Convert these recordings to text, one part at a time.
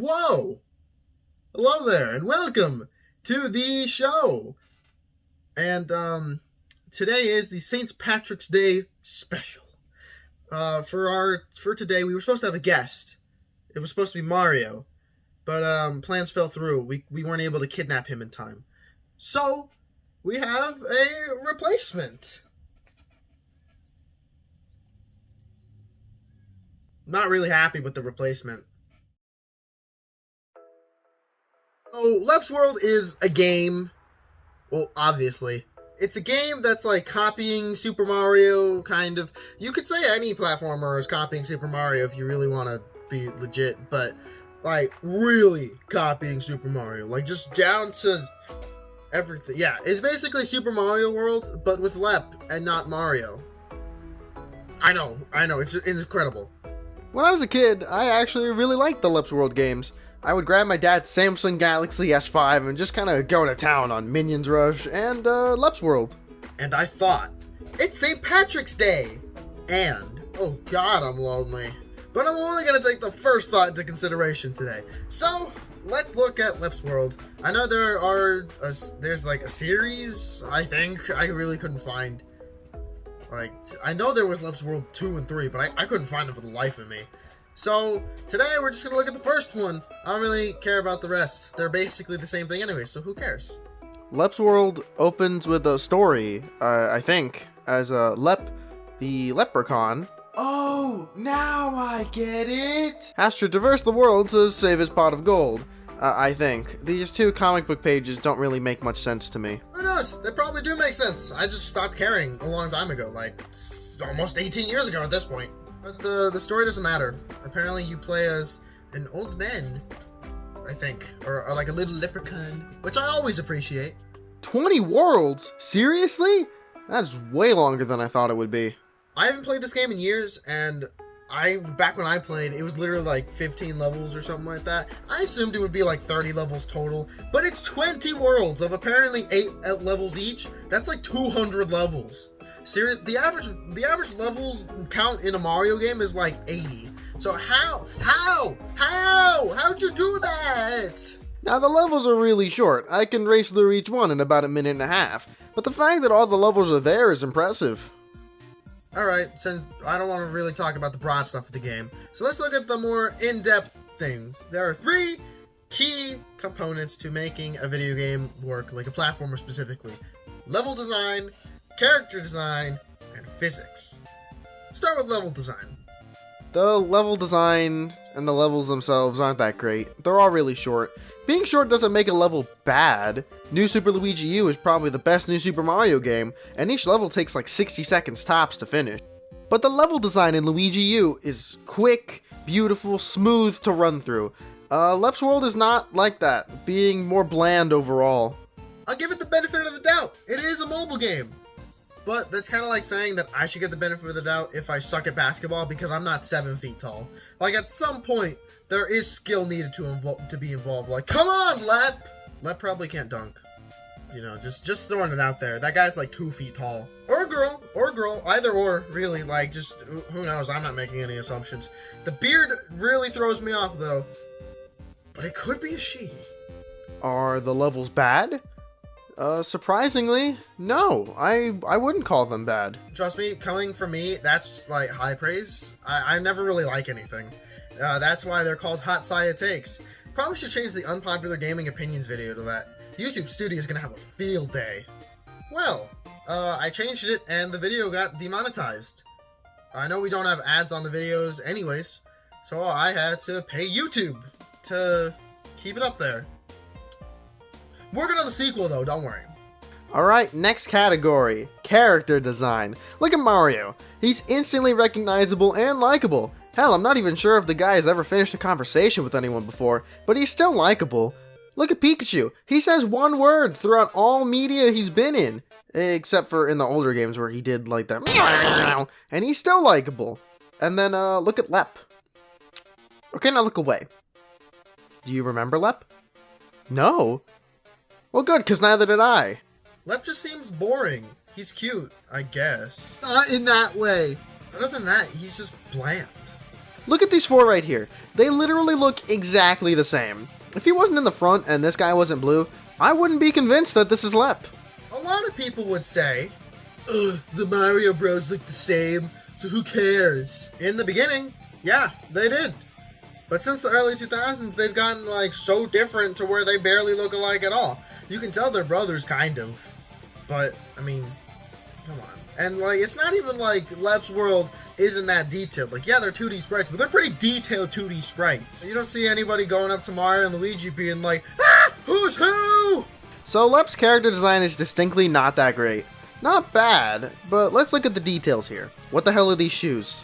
Whoa! Hello there, and welcome to the show. And today is the St. Patrick's Day special. For today, we were supposed to have a guest. It was supposed to be Mario, but plans fell through. We weren't able to kidnap him in time, so we have a replacement. Not really happy with the replacement. So, Leps World is a game. Well, obviously. It's a game that's like copying Super Mario, kind of. You could say any platformer is copying Super Mario if you really want to be legit, but like really copying Super Mario. Like just down to everything. Yeah, it's basically Super Mario World, but with Lep and not Mario. I know, it's incredible. When I was a kid, I actually really liked the Leps World games. I would grab my dad's Samsung Galaxy S5 and just kind of go to town on Minions Rush and Leps World. And I thought, it's St. Patrick's Day! And, oh god, I'm lonely. But I'm only going to take the first thought into consideration today. So, let's look at Leps World. I know there's like a series, I think. I really couldn't find. Like, I know there was Leps World 2 and 3, but I couldn't find it for the life of me. So, today we're just going to look at the first one. I don't really care about the rest. They're basically the same thing anyway, so who cares? Leps World opens with a story, I think, as Lep, the leprechaun. Oh, now I get it! Has to traverse the world to save his pot of gold. I think. These two comic book pages don't really make much sense to me. Who knows? They probably do make sense. I just stopped caring a long time ago, like almost 18 years ago at this point. But the story doesn't matter. Apparently you play as an old man, I think, or like a little leprechaun, which I always appreciate. 20 worlds? Seriously? That's way longer than I thought it would be. I haven't played this game in years, and back when I played, it was literally like 15 levels or something like that. I assumed it would be like 30 levels total, but it's 20 worlds of apparently 8 levels each. That's like 200 levels. Seriously, the average levels count in a Mario game is like 80. So how'd you do that? Now the levels are really short. I can race through each one in about a minute and a half. But the fact that all the levels are there is impressive. Alright, since I don't want to really talk about the broad stuff of the game, so let's look at the more in-depth things. There are 3 key components to making a video game work, like a platformer specifically. Level design, character design, and physics. Start with level design. The level design and the levels themselves aren't that great. They're all really short. Being short doesn't make a level bad. New Super Luigi U is probably the best New Super Mario game, and each level takes like 60 seconds tops to finish. But the level design in Luigi U is quick, beautiful, smooth to run through. Leps World is not like that, being more bland overall. I'll give it the benefit of the doubt. It is a mobile game. But that's kind of like saying that I should get the benefit of the doubt if I suck at basketball because I'm not 7 feet tall. Like, at some point, there is skill needed to be involved. Like, come on, Lep! Lep probably can't dunk. You know, just throwing it out there. That guy's like 2 feet tall. Or girl, either or, really. Like, just, who knows? I'm not making any assumptions. The beard really throws me off, though. But it could be a she. Are the levels bad? Surprisingly, no. I wouldn't call them bad. Trust me, coming from me, that's like high praise. I never really like anything. That's why they're called Hot Siah Takes. Probably should change the unpopular gaming opinions video to that. YouTube Studio is gonna have a field day. Well, I changed it and the video got demonetized. I know we don't have ads on the videos anyways, so I had to pay YouTube to keep it up there. Working on the sequel though, don't worry. Alright, next category. Character design. Look at Mario. He's instantly recognizable and likable. Hell, I'm not even sure if the guy has ever finished a conversation with anyone before, but he's still likable. Look at Pikachu. He says one word throughout all media he's been in. Except for in the older games where he did like that meow, and he's still likable. And then look at Lep. Okay, now look away. Do you remember Lep? No? Well, good, because neither did I. Lep just seems boring. He's cute, I guess. Not in that way. Other than that, he's just bland. Look at these four right here. They literally look exactly the same. If he wasn't in the front and this guy wasn't blue, I wouldn't be convinced that this is Lep. A lot of people would say, ugh, the Mario Bros look the same, so who cares? In the beginning, yeah, they did. But since the early 2000s, they've gotten, like, so different to where they barely look alike at all. You can tell they're brothers, kind of. But, I mean, come on. And, like, it's not even like Lep's world isn't that detailed. Like, yeah, they're 2D sprites, but they're pretty detailed 2D sprites. You don't see anybody going up to Mario and Luigi being like, ah, who's who? So Lep's character design is distinctly not that great. Not bad, but let's look at the details here. What the hell are these shoes?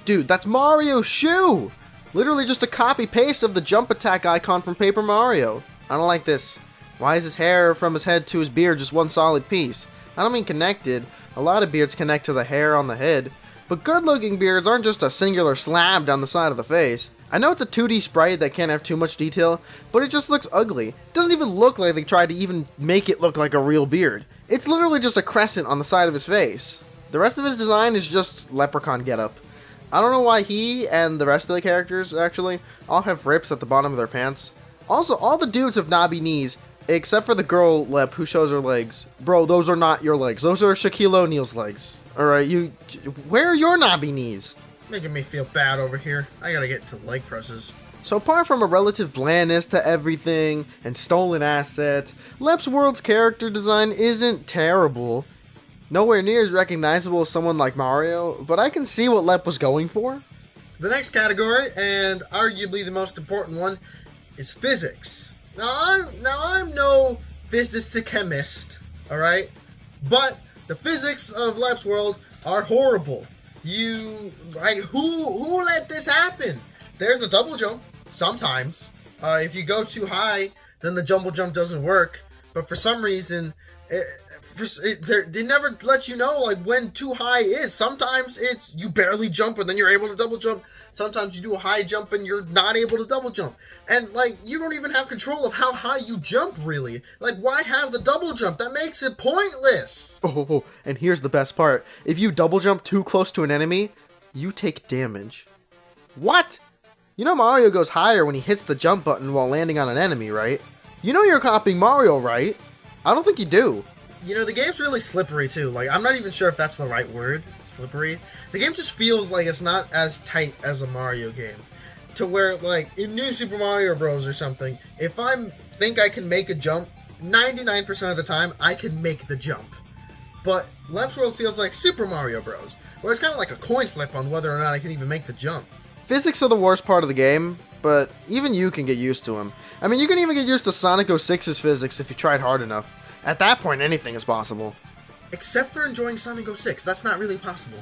Dude, that's Mario's shoe! Literally just a copy-paste of the jump attack icon from Paper Mario. I don't like this. Why is his hair from his head to his beard just one solid piece? I don't mean connected. A lot of beards connect to the hair on the head. But good-looking beards aren't just a singular slab down the side of the face. I know it's a 2D sprite that can't have too much detail, but it just looks ugly. It doesn't even look like they tried to even make it look like a real beard. It's literally just a crescent on the side of his face. The rest of his design is just leprechaun getup. I don't know why he and the rest of the characters, actually, all have rips at the bottom of their pants. Also, all the dudes have knobby knees, except for the girl Lep who shows her legs. Bro, those are not your legs. Those are Shaquille O'Neal's legs. Alright, where are your knobby knees? Making me feel bad over here. I gotta get to leg presses. So apart from a relative blandness to everything and stolen assets, Lep's world's character design isn't terrible. Nowhere near as recognizable as someone like Mario, but I can see what Lep was going for. The next category, and arguably the most important one, is physics. Now I'm no physicist, alright? But the physics of Lep's world are horrible. Who let this happen? There's a double jump, sometimes. If you go too high, then the double jump doesn't work. But for some reason, they never let you know like when too high is. Sometimes it's you barely jump and then you're able to double jump. Sometimes you do a high jump and you're not able to double jump. And like you don't even have control of how high you jump really. Like why have the double jump? That makes it pointless. Oh, and here's the best part. If you double jump too close to an enemy, you take damage. What? You know Mario goes higher when he hits the jump button while landing on an enemy, right? You know you're copying Mario, right? I don't think you do. You know, the game's really slippery, too. Like, I'm not even sure if that's the right word. Slippery. The game just feels like it's not as tight as a Mario game. To where, like, in New Super Mario Bros. Or something, if I think I can make a jump, 99% of the time, I can make the jump. But Lep's World feels like Super Mario Bros., where it's kind of like a coin flip on whether or not I can even make the jump. Physics are the worst part of the game, but even you can get used to them. I mean, you can even get used to Sonic 06's physics if you tried hard enough. At that point, anything is possible. Except for enjoying Sonic 06, that's not really possible.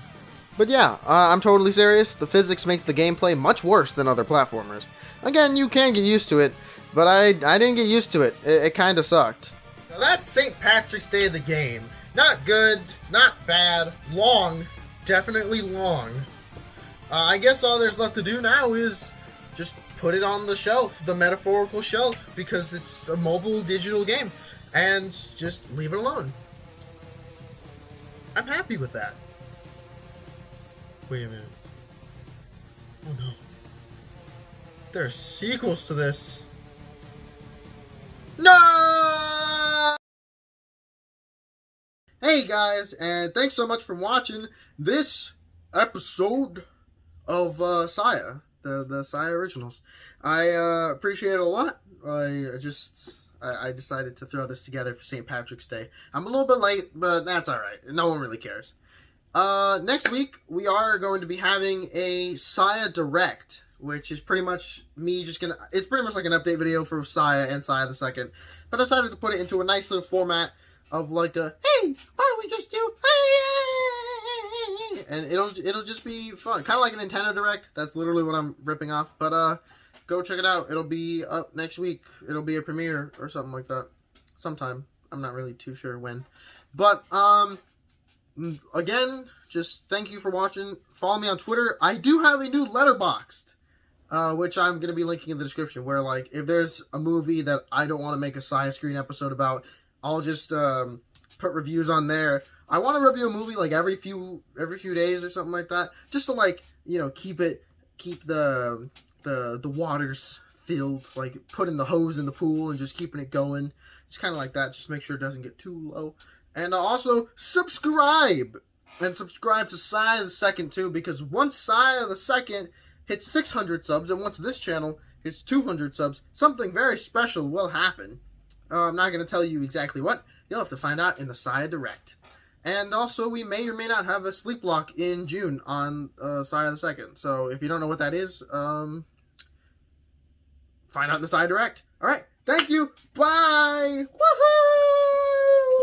But yeah, I'm totally serious. The physics make the gameplay much worse than other platformers. Again, you can get used to it, but I didn't get used to it. It kinda sucked. Now that's St. Patrick's Day of the game. Not good, not bad, long, definitely long. I guess all there's left to do now is just put it on the shelf, the metaphorical shelf, because it's a mobile digital game. And just leave it alone. I'm happy with that. Wait a minute. Oh no. There are sequels to this. No! Hey guys, and thanks so much for watching this episode of Siah, the Siah originals. I appreciate it a lot. I decided to throw this together for St. Patrick's Day. I'm a little bit late, but that's alright. No one really cares. Next week, we are going to be having a Siah Direct, which is pretty much me just gonna... It's pretty much like an update video for Siah and Siah the Second. But I decided to put it into a nice little format of like a, hey, why don't we just do... And it'll just be fun. Kind of like a Nintendo Direct. That's literally what I'm ripping off. But, go check it out. It'll be up next week. It'll be a premiere or something like that. Sometime. I'm not really too sure when. But, again, just thank you for watching. Follow me on Twitter. I do have a new Letterboxd, which I'm going to be linking in the description, where, like, if there's a movie that I don't want to make a Siah Screen episode about, I'll just, put reviews on there. I want to review a movie, like, every few days or something like that, just to, like, you know, keep it keep the waters filled, like putting the hose in the pool and just keeping it going. It's kind of like that. Just make sure it doesn't get too low. And also subscribe. And subscribe to Siah the Second too, because once Siah the Second hits 600 subs, and once this channel hits 200 subs, something very special will happen. I'm not going to tell you exactly what. You'll have to find out in the Siah Direct. And also, we may or may not have a sleep block in June on Siah the Second. So if you don't know what that is, find out in the Siah Direct. All right, thank you. Bye. Woohoo!